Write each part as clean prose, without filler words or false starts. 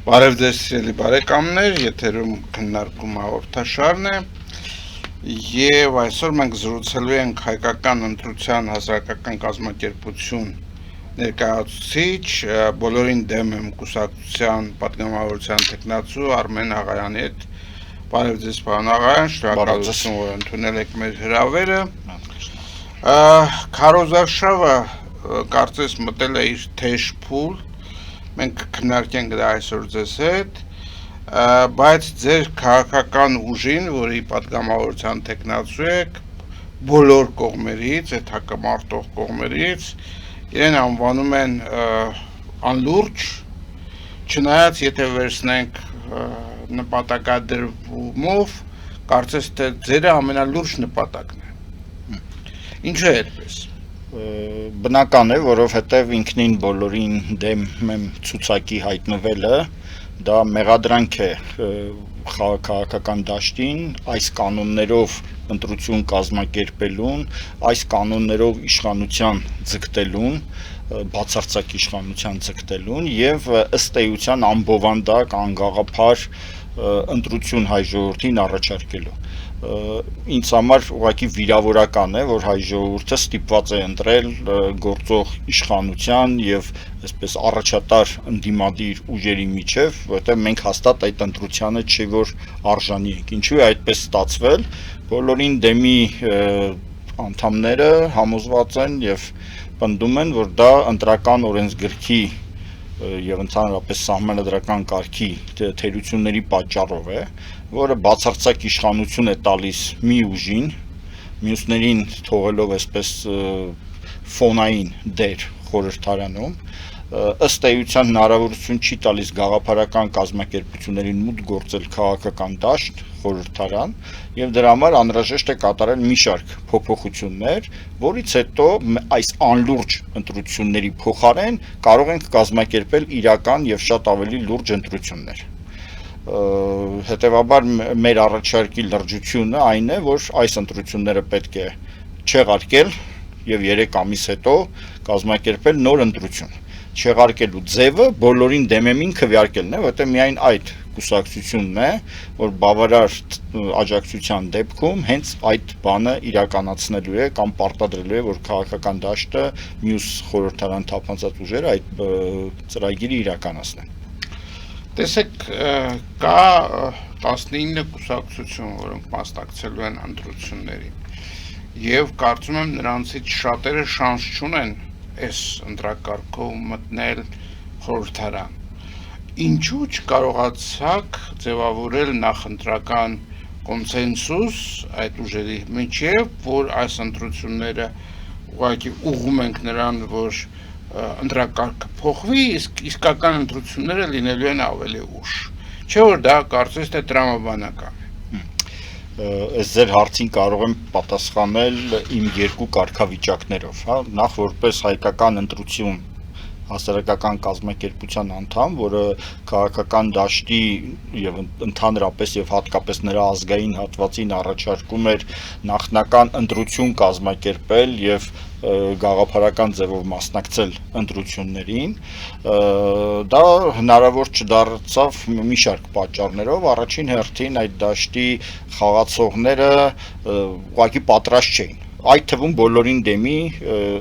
Բարև ձեզ սիրելի բարեկամներ, եթերում քննարկում հաղորդաշարն է եւ այսօր մենք զրուցելու ենք հայկական ընտրության հասարակական կազմակերպություն ներկայացուցիչ բոլորին դեմ եմ կուսակցության պատգամավորության տեխնացու Արմեն Աղայանի հետ։ Բարև ձեզ պարոն Աղայան, շնորհակալություն որ ընդունել եք մեր հրավերը։ Քարոզարշավը կարծես մտել է իր թեժ փուլ, մենք քննարկենք դա այսօր ձեզ հետ, բայց ձեր քաղաքական ուժին, որի պատգամավորության տեխնացու եք, բոլոր կողմերից, այդ հակամարտող կողմերից, իրեն անվանում են անլուրջ, չնայած եթե վերցնենք նպատակադրումով, կարծես թե ձերը ամենալուրջ նպատակն է։ Ինչու է այդպես։ Բնական է, որովհետև ինքնին բոլորին դեմ ցուցակի հայտնվելը դա մեղադրանք է քաղաքական դաշտին, այս կանոններով ընտրություն կազմակերպելուն, այս կանոններով իշխանության ձգտելուն, բացարձակ իշխանության ձգտելուն եւ ըստ էության անբովանդակ, անգաղափար ընտրություն հայ ժողովրդին առաջարկելու։ Ինձ համար ուղղակի վիրավորական է, որ հայ ժողովուրդը ստիպված է ընտրել գործող իշխանության եւ այսպես առաջատար ընդդիմադիր ուժերի միջև, որտեղ մենք հաստատ այդ ընտրությանը չի որ արժանի ենք։ Ինչու է այդպես ստացվել։ Բոլորին դեմի անդամները համոզված են եւ պնդում են, որ դա ընտրական օրենսգրքի եւ ընդհանրապես սահմանադրական կարգի թերությունների պատճառով է, որը բացարձակ իշխանություն է տալիս մի ուժին, մյուսներին թողելով այսպես ֆոնային դեր խորհրդարանում, ըստ էության հնարավորություն չի տալիս գաղափարական կազմակերպություններին մուտք գործել քաղաքական դաշտ, խորհրդարան, եւ դրա համար անհրաժեշտ է կատարել մի շարք փոփոխություններ, որից հետո այս անլուրջ ընտրությունների փոխարեն կարող ենք կազմակերպել իրական եւ շատ ավելի լուրջ ընտրություններ։ Հետևաբար մեր առաջարկի լրջությունը այն է, որ այս ընտրությունները պետք է չեղարկել եւ 3 ամիս հետո կազմակերպել նոր ընտրություն։ Չեղարկելու ձևը բոլորին դեմեմին քվեարկելն է, որտեղ միայն այդ կուսակցությունն է, որ բավարար աջակցության դեպքում հենց այդ բանը իրականացնելու է կամ պարտադրելու է, որ քաղաքական դաշտը մյուս խորհրդարան թափանցած ուժերը այդ ծրագիրը իրականացնեն։ Տեսեք, կա 19 կուսակցություն, որոնք մասնակցելու են ընտրություններին, եւ կարծում եմ նրանցից շատերը շանս չունեն այս ընտրակարգով մտնել խորհրդարան։ Ինչու չկարողացաք ձևավորել նախընտրական կոնսենսուս այդ ուժերի միջև, որ այս ընտրությունները ուղղակի ուղղում ենք նրան, որ ընտրակարգը փոխվի, իսկ իսկական ընտրությունները լինելու են ավելի ուշ։ Չէ՞ որ դա կարծես թե տրամաբանական է։ Այս ձեր հարցին կարող եմ պատասխանել իմ երկու կարգավիճակներով, հա, նախ որպես հայկական ընտրություն հասարակական կազմակերպության անդամ, որը քաղաքական դաշտի եւ ընդհանրապես եւ հատկապես նրա ազգային հատվածին առաջարկում էր նախնական ընտրություն կազմակերպել եւ գաղափարական ձևով մասնակցել ընտրություններին, դա հնարավոր չդարձավ մի շարք պատճառներով, առաջին հերթին այդ դաշտի խաղացողները ուղղակի պատրաստ չէին։ Այդ թվում բոլորին դեմի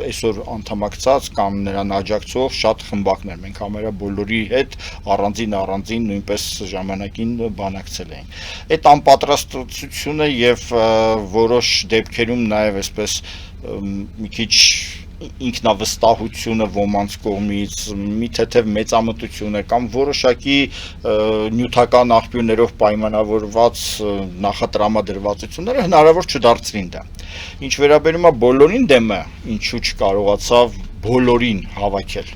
այսօր անդամակցած կամ նրան աջակցող շատ խմբակներ, մենք համարյա բոլորի հետ առանձին նույնպես ժամանակին բանակցել էինք։ Այդ անպատրաստությունը եւ որոշ դեպքերում նաեւ այսպես մի քիչ ինքնավստահությունը ոմանց կողմից, մի թեթև մեծամտությունը կամ որոշակի նյութական աղբյուրներով պայմանավորված նախատրամադրվածությունները հնարավոր չդարձրին դա։ Ինչ վերաբերում է բոլորին դեմը, ինչու չկարողացավ բոլորին հավաքել։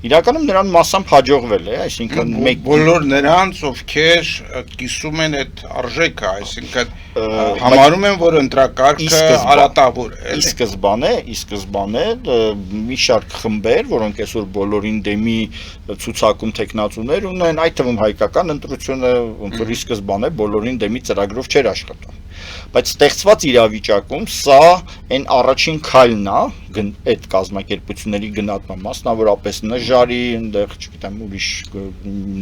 Իրականում նրան մասամբ հաջողվել է, այսինքն բոլոր նրանց, ովքեր կիսում են այդ արժեքը, այսինքն համարում են, որ ընտրակարգը արատավոր է։ Ի սկզբանե մի շարք խմբեր, որոնք այսօր բոլորին դեմի ցուցակում տեխնացուներ ունեն, այդ թվում հայկական ընտրությունը ոնց որ ի սկզբանե բոլորին դեմի ծրագրով չէր աշխատում։ Բայց ստեղծված իրավիճակում սա այն առաջին քայլն է այդ կազմակերպությունների գնահատման, մասնավորապես նժարի, այնտեղ, չգիտեմ, ուրիշ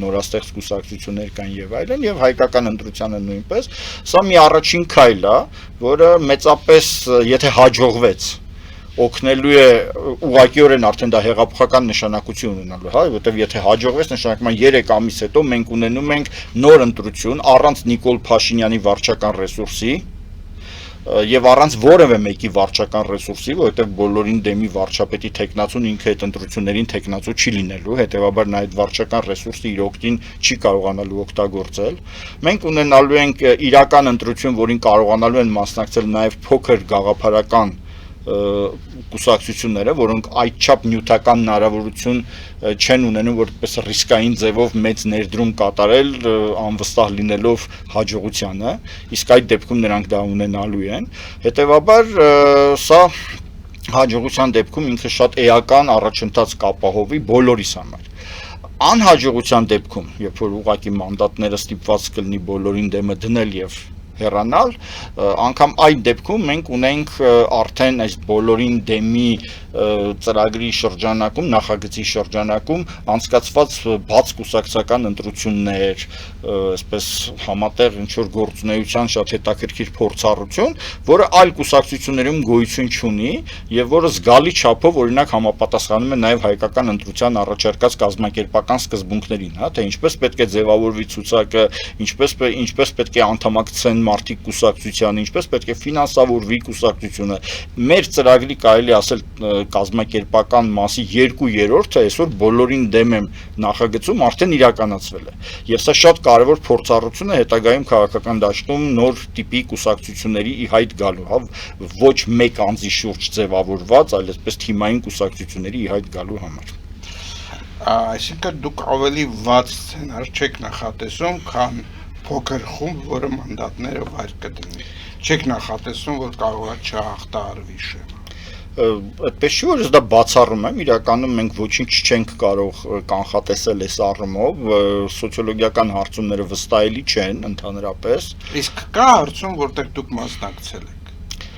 նորաստեղծ կուսակցություններ կան եւ այլն, եւ հայկական ընտրությանը նույնպես, սա մի առաջին քայլ է, որը մեծապես, եթե հաջողվեց, օգնելու է ուղղակիորեն արդեն դա հեղափոխական նշանակություն ունենալու, հա, որտեղ եթե հաջողվեց, նշանակում է 3 ամիս հետո մենք ունենում ենք նոր ընտրություն առանց Նիկոլ Փաշինյանի վարչական ռեսուրսի եւ առանց որևէ մեկի վարչական ռեսուրսի, որովհետեւ բոլորին դեմի վարչապետի տեխնացուն ինքը այդ ընտրություններին տեխնացու չի լինելու, հետեւաբար նա այդ վարչական ռեսուրսը իր օգտին չի կարողանալու օգտագործել։ Մենք ունենալու ենք իրական ընտրություն, որին կարողանալու են մասնակցել նաեւ փոքր գաղափարական կուսակցությունները, որոնք այդչափ նյութական հնարավորություն չեն ունենում որպես ռիսկային ձևով մեծ ներդրում կատարել, անվստահ լինելով հաջողությանը, իսկ այդ դեպքում նրանք դա ունենալու են։ Հետևաբար սա հաջողության դեպքում ինքը շատ էական առաջընթաց կապահովի բոլորիս համար։ Անհաջողության դեպքում, երբ որ ուղղակի մանդատները ստիպված կլինի բոլորին դեմը դնել եւ հեռանալ, անգամ այդ դեպքում մենք ունենք արդեն այս բոլորին դեմի ծրագրի շրջանակում, նախագծի շրջանակում անցկացված բաց կուսակցական ընտրություններ, այսպես համատեղ ինչ-որ գործունեության շատ հետաքրքիր փորձառություն, որը այլ կուսակցություններում գոյություն չունի եւ որը զգալի չափով օրինակ համապատասխանում է նաեւ հայկական ընտրության առաջարկած կազմակերպական սկզբունքներին, հա, թե ինչպես պետք է ձևավորվի ցուցակը, ինչպես պետք է անդամակցեն մարդիկ կուսակցությանը, ինչպես պետք է ֆինանսավորվի կուսակցությունը։ Մեր ծրագրի կարելի ասել կազմակերպական մասի 2/3-ը այսօր բոլորին դեմ եմ նախագծում արդեն իրականացվել է։ Եվ սա շատ կարևոր փորձառություն է հետագայում քաղաքական դաշտում նոր տիպի կուսակցությունների ի հայտ գալու, հա, ոչ մեկ անձի շուրջ ձևավորված, այլ այսպես թիմային կուսակցությունների ի հայտ գալու համար։ Այսինքն դուք ավելի վատ սցենար չեք նախատեսում, քան փոքր խումբ, որը մանդատները վայր կդնի։ Չեք նախատեսում, որ կարող է չհաղթահարվի շեմը։ Այդպես չի, որ ես դա բացառում եմ, իրականում մենք ոչինչ չենք կարող կանխատեսել այս առումով, սոցիոլոգիական հարցումները վստահելի չեն ընդհանրապես։ Իսկ կա հարցում, որտեղ դուք մասնակցել եք։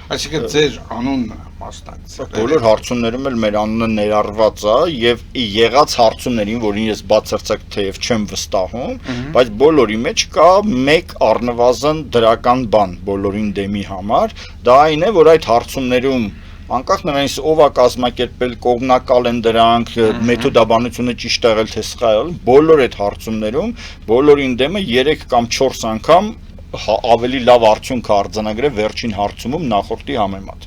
Այսինքն ձեր անունը մասնակցել։ Բոլոր հարցումներում էլ մեր անունը ներառված է եւ եղած հարցումներին, որին ես բացարձակ թեև չեմ վստահում, բայց բոլորի մեջ կա մեկ առնվազն դրական բան բոլորին դեմի համար, դա այն է, որ այդ հարցումներում անկախ նրանից ով է կազմակերպել, կողմնակալ են դրանք, մեթոդաբանությունը ճիշտ եղել թե սխալ, բոլոր այդ հարցումներում բոլորին դեմը 3 կամ 4 անգամ ավելի լավ արդյունք արձանագրել վերջին հարցումում նախորդի համեմատ։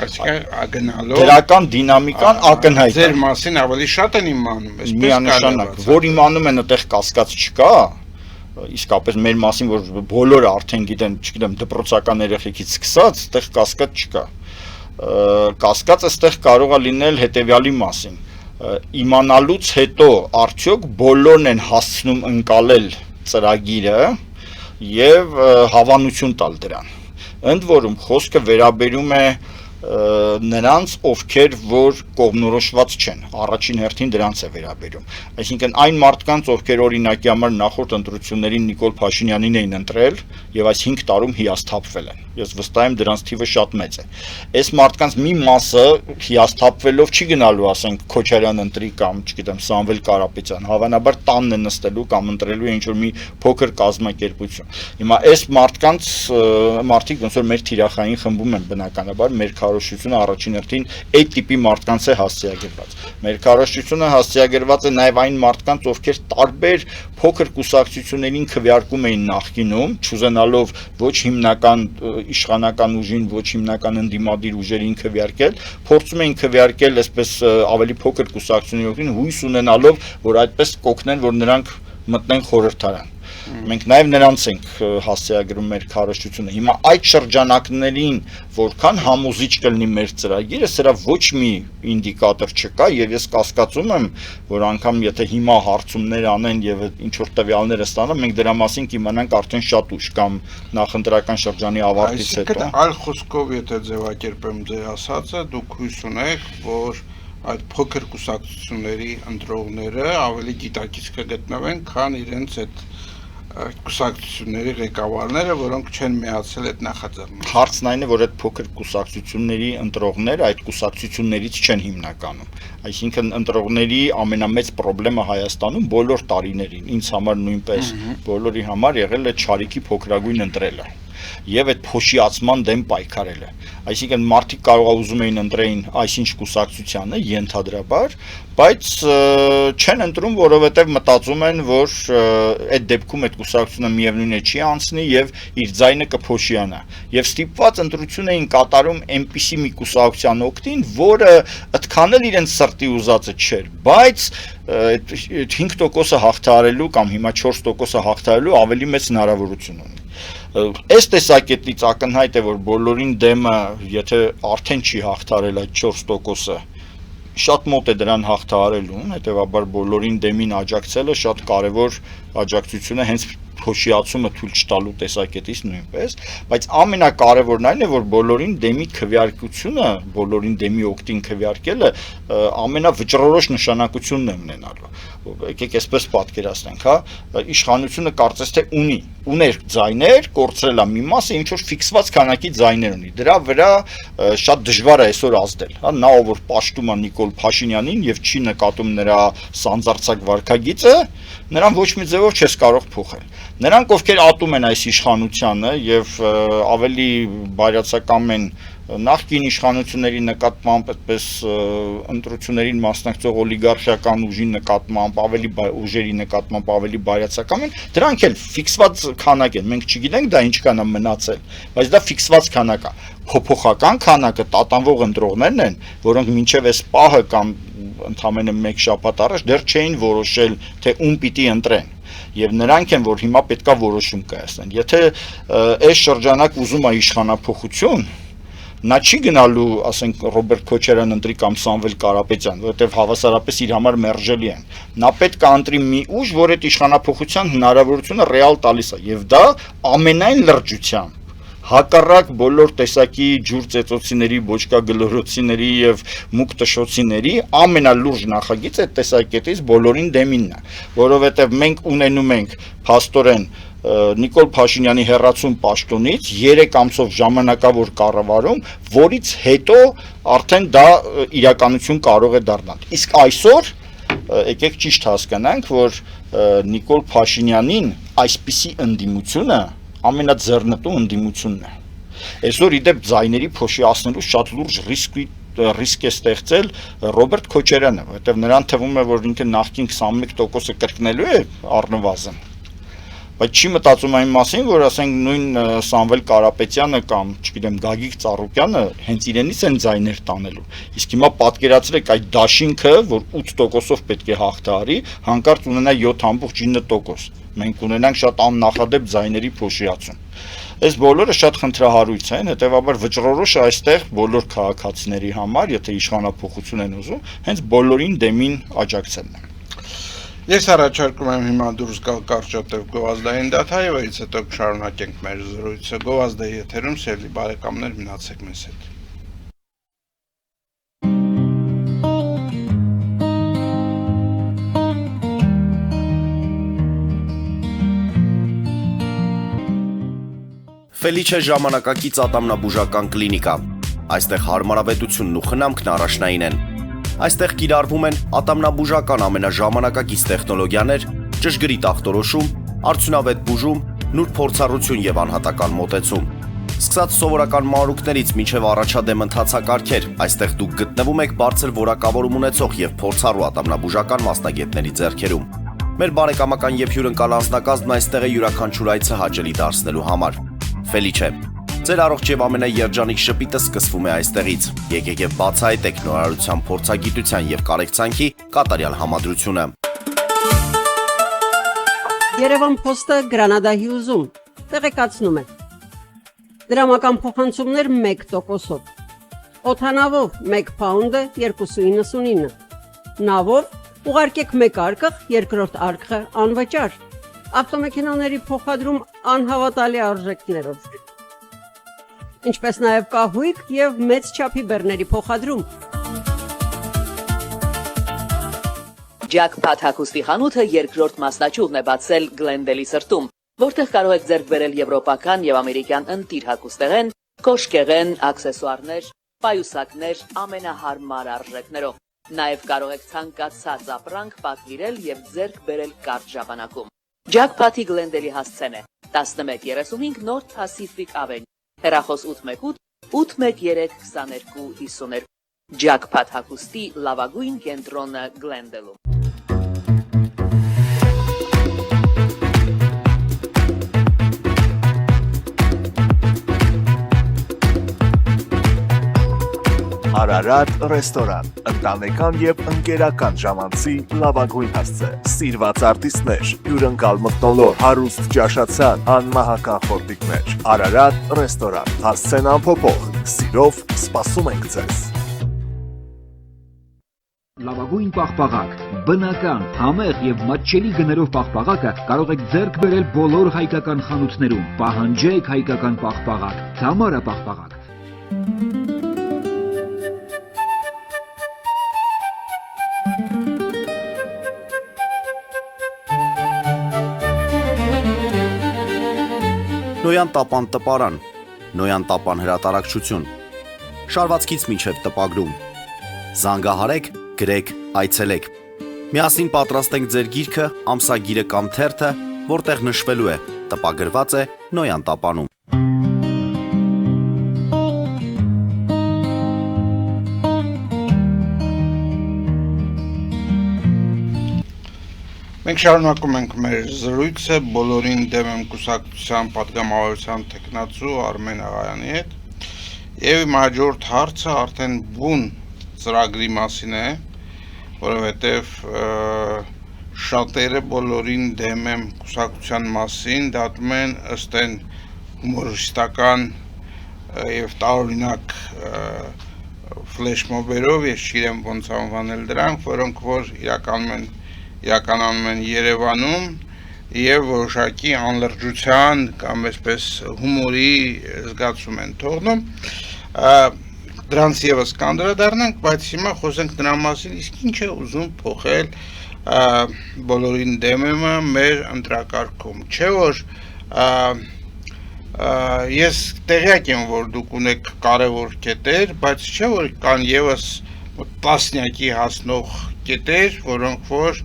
Այսինքն գնալով դրական դինամիկան ակնհայտ է։ Ձեր մասին ավելի շատ են իմանում, այսպես միանշանակ, որ իմանում են այդտեղ կասկած չկա, իսկապես մեր մասին որ բոլորը արդեն գիտեն, չգիտեմ, դպրոցական երեխեքից սկսած, այդտեղ կասկած չկա։ Կասկածը այստեղ կարող է լինել հետևյալի մասին։ Իմանալուց հետո արդյոք բոլորն են հասցնում ընկալել ծրագիրը եւ հավանություն տալ դրան։ Ընդ որում խոսքը վերաբերում է նրանց, ովքեր որ կողմնորոշված չեն, առաջին հերթին դրանց է վերաբերում։ Այսինքն այն մարդկանց, ովքեր օրինակի համար նախորդ ընտրություններին Նիկոլ Փաշինյանին էին ընտրել եւ այս 5 տարում հիասթափվել են։ Ես վստահ եմ դրանց թիվը շատ մեծ է։ Այս մարդկանց մի մասը հիասթափվելով չի գնալու, ասենք, Քոչարյան ընտրի կամ, չգիտեմ, Սամվել Կարապետյան, հավանաբար տանն է նստելու կամ ընտրելու է ինչ-որ մի փոքր կազմակերպություն։ Հիմա այս մարդիկ ոնց որ մեր թիրախային խմբում են բնականաբար, մեր քարոզչությունը առաջին հերթին այդ տիպի մարդկանց է հասցեագրված։ Մեր քարոզչությունը հասցեագրված է նաև այն մարդկանց, ովքեր տարբեր փոքր կուսակցություններին քվեարկում էին նախկինում, չուզենալով ոչ հիմնական իշխանական ուժին, ոչ հիմնական ընդդիմադիր ուժերին քվեարկել, փորձում էին քվեարկել այսպես ավելի փոքր կուսակցություններին, հույս ունենալով, որ այդպես կօգնեն, որ նրանք մտնեն խորհրդարան։ Մենք նաև նրանց ենք հասցեագրում մեր քարոզչությունը։ Հիմա այդ շրջանակներին որքան համոզիչ կլինի մեր ծրագիրը, սրա ոչ մի ինդիկատոր չկա եւ ես կասկածում եմ, որ անգամ եթե հիմա հարցումներ անեն եւ ինչ որ տվյալներ ստանան, մենք դրա մասին կիմանանք արդեն շատ ուշ կամ նախընտրական շրջանի ավարտից հետո։ Այսինքն այլ խոսքով եթե ձևակերպեմ ձեր ասածը, դուք հույս ունեք, որ այդ փոքր կուսակցությունների ընտրողները ավելի գիտակից կգտնվեն, քան իրենց այդ կուսակցությունների ղեկավարները, որոնք չեն միացել այդ նախաձեռնությանը։ Հարցն այն է, որ այդ փոքր կուսակցությունների ընտրողները այդ կուսակցություններից չեն հիմնականում։ Այսինքն ընտրողների ամենամեծ խնդրեմը Հայաստանում բոլոր տարիներին, ինձ համար նույնպես բոլորի համար եղել է Չարիքի փոքրագույն ընտրելը եւ այդ փոշիացման դեմ պայքարելը։ Այսինքն մարդիկ կարող է ուզում էին ընտրեին այսինչ կուսակցությանը ենթադրաբար, բայց չեն ընտրում, որովհետեւ մտածում են, որ այդ դեպքում այդ կուսակցությունը միևնույն է չի անցնի եւ իր ձայնը կփոշիանա։ Եվ ստիպված ընտրություն էին կատարում այնպիսի մի կուսակցության օգտին, որը այդքան էլ իրենց սրտի ուզածը չէր, բայց այդ 5%-ը հաղթահարելու կամ հիմա 4%-ը հաղթահարելու ավելի մեծ հնարավորություն ունի։ Այս տեսակետից ակնհայտ է, որ բոլորին դեմը, եթե արդեն չի հաղթարել այդ 4%-ը, շատ մոտ է դրան հաղթահարելուն, հետևաբար բոլորին դեմին աջակցելը շատ կարևոր աջակցություն է հենց փոշիացումը թույլ չտալու տեսակետից նույնպես, բայց ամենակարևորն այն է, որ բոլորին դեմի քվեարկությունը, բոլորին դեմի օգտին քվեարկելը ամենավճռորոշ նշանակությունն է ունենալու։ Եկեք այսպես պատկերացնենք, հա, իշխանությունը կարծես թե ուներ ձայներ, կորցրել է մի մասը, ինչ որ ֆիքսված քանակի ձայներ ունի։ Դրա վրա շատ դժվար է այսօր ազդել, հա, նա ով որ պաշտում է Նիկոլ Փաշինյանին եւ չի նկատում նրա սանձարձակ վարքագիծը, նրան ոչ մի ձևով չես կարող փոխել։ Նրանք, ովքեր ատում են այս իշխանությանը եւ ավելի բայրացակամ են նախկին իշխանությունների նկատմամբ, այդպես ընտրություններին մասնակցող օլիգարխիական ուժի նկատմամբ, ուժերի նկատմամբ ավելի բայրացակամ են, դրանք էլ ֆիքսված քանակ են, մենք չգիտենք դա ինչքան է մնացել, բայց դա ֆիքսված քանակ է։ Փոփոխական քանակը տատանվող ընտրողներն են, որոնք մինչև այս պահը կամ ընդամենը մեկ շաբաթ առաջ դեռ չէին որոշել, թե ում պիտի ընտրեն։ Եվ նրանք են, որ հիմա պետքա որոշում կայացնեն։ Եթե այս շրջանակ ուզում է իշխանափոխություն, նա չի գնալու, ասենք, Ռոբերտ Քոչարյան ընտրի կամ Սամվել Կարապետյան, որովհետև հավասարապես իր համար մերժելի են։ Նա պետք է ընտրի մի ուժ, որ այդ իշխանափոխության հնարավորությունը ռեալ տալիս է, եւ դա ամենայն լրջությամբ հակառակ բոլոր տեսակի ջուր ծեծոցիների, բոճկագլորոցիների եւ մուկ տշոցիների ամենալուրջ նախագիծը այդ տեսակետից բոլորին դեմինն է, որովհետեւ մենք ունենում ենք փաստորեն Նիկոլ Փաշինյանի հերացում պաշտոնից 3 ամսով ժամանակավոր կառավարում, որից հետո արդեն դա իրականություն կարող է դառնալ։ Իսկ այսօր եկեք ճիշտ հասկանանք, որ Նիկոլ Փաշինյանին այսպիսի ընդդիմությունը ամենաձեռնտու ընդդիմությունն է։ Այսօր իդեպ ձայների փոշիացնելու շատ լուրջ ռիսկ է ստեղծել Ռոբերտ Քոչարյանը, որովհետև նրան թվում է, որ ինքը նախկին 21%-ը կրկնելու է առնվազն։ Բայց չի մտածում այն մասին, որ ասենք նույն Սամվել Կարապետյանը կամ, չգիտեմ, Գագիկ Ծառուկյանը հենց իրենից են ձայներ տանելու։ Իսկ հիմա պատկերացրեք այդ դաշինքը, որ 8%-ով պետք է հաղթահարի, հանկարծ ունենա 7.9%։ Մենք ունենանք շատ աննախադեպ ձայների փոշիացում։ Այս բոլորը շատ խնդրահարույց են, հետևաբար վճռորոշը այստեղ բոլոր քաղաքացիների համար, եթե իշխանափոխություն են ուզում, հենց բոլորին դեմին աջակցելն է։ Ես առաջարկում եմ հիմա դուրս գալ կարճատև գովազդային դաթայից, հետո կշարունակենք մեր զրույցը։ Գովազդայի եթերում սիրելի բարեկամներ, մնացեք մեզ հետ։ Ֆելիչե ժամանակակից ատամնաբուժական կլինիկա։ Այստեղ հարմարավետությունն ու խնամքն առաջնային են։ Այստեղ կիրառվում են ատամնաբուժական ամենաժամանակակից տեխնոլոգիաներ, ճշգրիտ ախտորոշում, արդյունավետ բուժում, նուրբ փորձառություն եւ անհատական մոտեցում։ Սկսած սովորական մանրուքներից մինչև առաջադեմ ընթացակարգեր, այստեղ դուք գտնվում եք բարձր որակավորում ունեցող եւ փորձառու ատամնաբուժական մասնագետների ձեռքերում։ Մեր բարեկամական եւ հյուրընկալ անձնակազմն այստեղ է յուրաքանչյուր այցը հաճելի դարձնելու համար։ Ֆելիչե, ձեր առողջ եւ ամենաերջանիկ շպիտը սկսվում է այստեղից։ Եկեք եւ բացահայտեք նորարարության, փորձագիտության եւ կարեկցանքի կատարյալ համադրությունը։ Երևան Փոստը Գրանադա Հյուզում տեղեկացնում է։ Դրամական փոխանցումներ 1%-ով։ Օդանավով 1 փաունդը 2.99։ Նավով ուղարկեք 1 արկղ, երկրորդ արկղը անվճար։ Ավտոմեքենաների փոխադրում անհավատալի արժեքներով։ Ինչպես նաև կահույք եւ մեծ չափի բեռների փոխադրում։ Ջակփաթ հագուստի խանութը երկրորդ մասնաճյուղն է բացել Գլենդելի սրտում։ որտեղ կարող եք ձեռք բերել եվրոպական եւ ամերիկյան ընտիր հագուստեղեն, կոշկեղեն, աքսեսուարներ, պայուսակներ ամենահարմար արժեքներով։ Նաեւ կարող եք ցանկացած ապրանք պատվիրել եւ ձեռք բերել կարճ ժամանակում։ Jackpot-ի Glendale-ի հասցեն է 1135 North Pacific Avenue, հեռախոս 818 813 2252 Jackpot հագուստի լավագույն կենտրոնը Glendale-ում։ Արարատ ռեստորան, ընտանեկան եւ ընկերական ժամանցի լավագույն հասցե, սիրված արտիստներ, հյուրընկալ մթնոլորտ, հարուստ ճաշացան, անմահական խորտիկներ, Արարատ ռեստորան, հասցեն անփոփոխ, սիրով սպասում ենք ձեզ։ Լավագույն պաղպաղակ, բնական, համեղ եւ մատչելի գներով պաղպաղակը կարող եք ձեռք բերել բոլոր հայկական խանութներում։ Պահանջեք հայկական պաղպաղակ, Թամարա պաղպաղակ։ Նոյան տապան տպարան, Նոյան տապան հրատարակչություն, շարվածքից մինչև տպագրում, զանգահարեք, գրեք, այցելեք, միասին պատրաստենք ձեր գիրքը, ամսագիրը կամ թերթը, որտեղ նշվելու է, տպագրված է Նոյան տապանում։ Մենք շարունակում ենք մեր զրույցը բոլորին դեմ եմ կուսակցության պատգամավորության տեխնացու Արմեն Աղայանի հետ եւ իմ հաջորդ հարցը արդեն բուն ծրագրի մասին է, որովհետեւ շատերը բոլորին դեմ եմ կուսակցության մասին դատում են ըստ այն հումորիստական եւ տարօրինակ ֆլեշմոբերով, ես չգիտեմ ոնց անվանել դրանք, որոնք որ իրականանում են Երևանում եւ որոշակի անլրջության կամ այսպես հումորի զգացում են թողնում։ Դրանց եւս կանդրադառնանք, բայց հիմա խոսենք դրա մասին, իսկ ինչ է ուզում փոխել բոլորին դեմը մեր ընտրակարգում։ Չէ՞ որ ես տեղյակ եմ, որ դուք ունեք կարևոր կետեր, բայց չէ՞ որ կան եւս տասնյակի հասնող կետեր, որոնք որ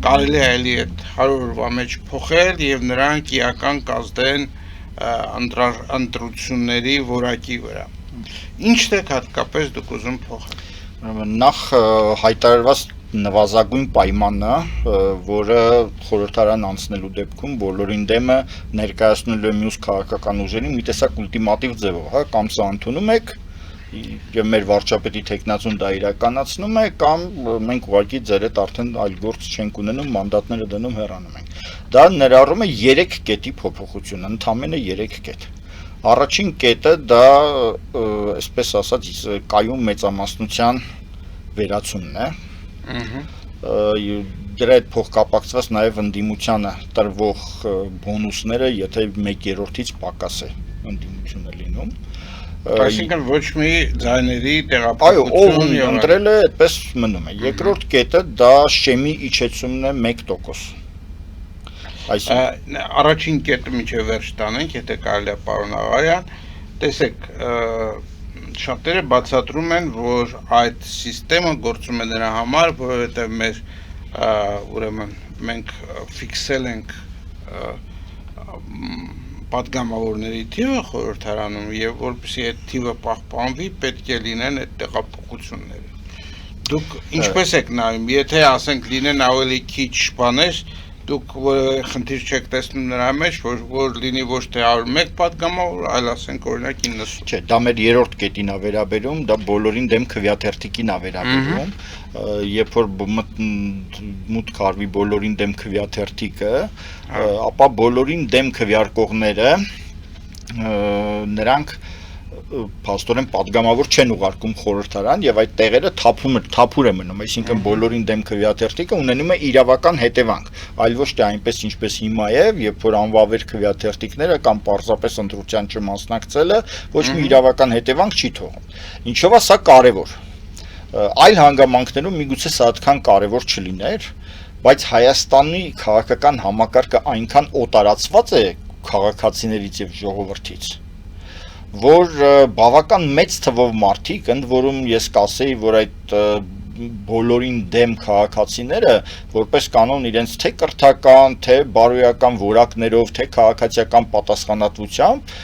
կարելի է էլի այդ 100-րվա մեջ փոխել եւ նրանք իրական կազդեն ընտրությունների որակի վրա։ Ինչ-եք հատկապես դուք ուզում փոխել։ Նախ հայտարարված նվազագույն պայմանը, որը խորհրդարան անցնելու դեպքում բոլորին դեմը ներկայացնելու է մյուս քաղաքական ուժերին մի տեսակ ուլտիմատիվ ձևով, հա, կամ սա ընդունում եք եւ մեր վարչապետի տեխնացուն դա իրականացնում է կամ մենք ուղղակի ձեր հետ արդեն այլ գործ չենք ունենում, մանդատները դնում հեռանում ենք։ Դա ներառում է 3 կետի փոփոխություն, ընդամենը 3 կետ։ Առաջին կետը դա, այսպես ասած, կայուն մեծամասնության վերացումն է։ Դրա հետ փոխկապակցված նաեւ ընդդիմությանը տրվող բոնուսները, եթե 1/3-ից պակաս է ընդդիմությունը լինում։ Այսինքն ոչ մի ձայների տեղափոխություն եւ ընտրել է, այդպես մնում է։ Երկրորդ կետը դա շեմի իջեցումն է 1%։ Այսինքն առաջին կետը միջև վերջ տանենք, եթե կարելի է, պարոն Աղայան, տեսեք, շատերը բացատրում են, որ այդ համակարգը գործում է նրա համար, որովհետեւ մեր ուրեմն մենք ֆիքսել ենք պատգամավորների թիվը խորհրդարանում եւ որպեսզի այդ թիվը պահպանվի, պետք է լինեն այդ տեղափոխությունները։ Դուք ինչպես եք նայում, եթե ասենք լինեն ավելի քիչ բաներ, դուք խնդիր չեք տեսնում նրա մեջ, որ լինի ոչ թե 101 պատգամավոր, այլ ասենք օրինակ 90։ Չէ, դա մեր երրորդ կետին է վերաբերում, դա բոլորին դեմ քվեաթերթիկին է վերաբերում։ Երբ որ մուտք արվի բոլորին դեմ քվեաթերթիկը, ապա բոլորին դեմ քվեարկողները նրանք փաստորեն պատգամավոր չեն ուղարկում խորհրդարան եւ այդ տեղերը թափուր է մնում, այսինքն բոլորին դեմ քվեաթերթիկը ունենում է իրավական հետևանք, այլ ոչ թե այնպես ինչպես հիմա է, երբ որ անվավեր քվեաթերթիկները կամ պարզապես ընտրության չմասնակցելը ոչ մի իրավական հետևանք չի թողում։ Ինչով է սա կարևոր։ Այլ հանգամանքներում միգուցե սա այդքան կարևոր չլիներ, բայց Հայաստանի քաղաքական համակարգը այնքան օտարացված է քաղաքացիներից եւ ժողովրդից, որ բավական մեծ թվով մարդիկ, ընդ որում ես կասեի, որ այդ բոլորին դեմ քաղաքացիները որպես կանոն իրենց թե կրթական, թե բարոյական որակներով, թե քաղաքացիական պատասխանատվությամբ